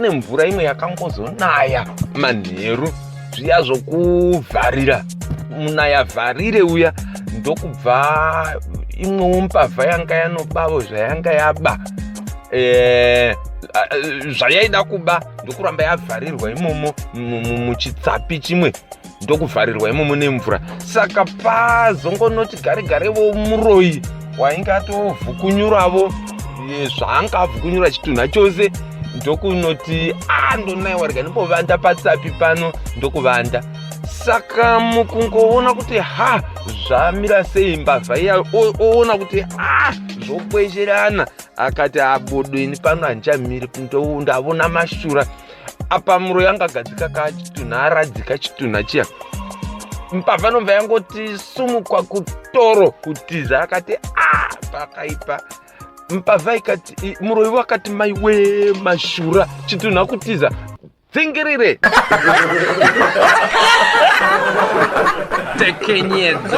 pane mvura imwe yakangozonaya manheru zviya zvokuvharira munaya vharire uya ndokubva imwewo mbavha yanga yanobavo zvayanga yaba zvayaida kuba ndokuramba yavharirwa imomo muchitsapi chimwe ndokuvharirwa imomo nemvura. Saka pazongonoti garegarevo muroyi wainge atovhukunyuravo zvaanga avhukunyura chitunha chose ndokunoti ndonaiwa rega ndimbovanda patsapi pano ndokuvanda. Saka mukungoona kuti zvamira sei mbavha iya oona kuti zvokwesherana akati abodweni pano hanchamiri ndavona mashura apa muro yanga gadzika kachitunha aradzika chitunha chiya mbavha nomva yangoti sumukwa kutoro kutiza akati pakaipa mbavha ikati muroi wakati maiwe mashura chitunha kutiza dzingirire tekenyedzo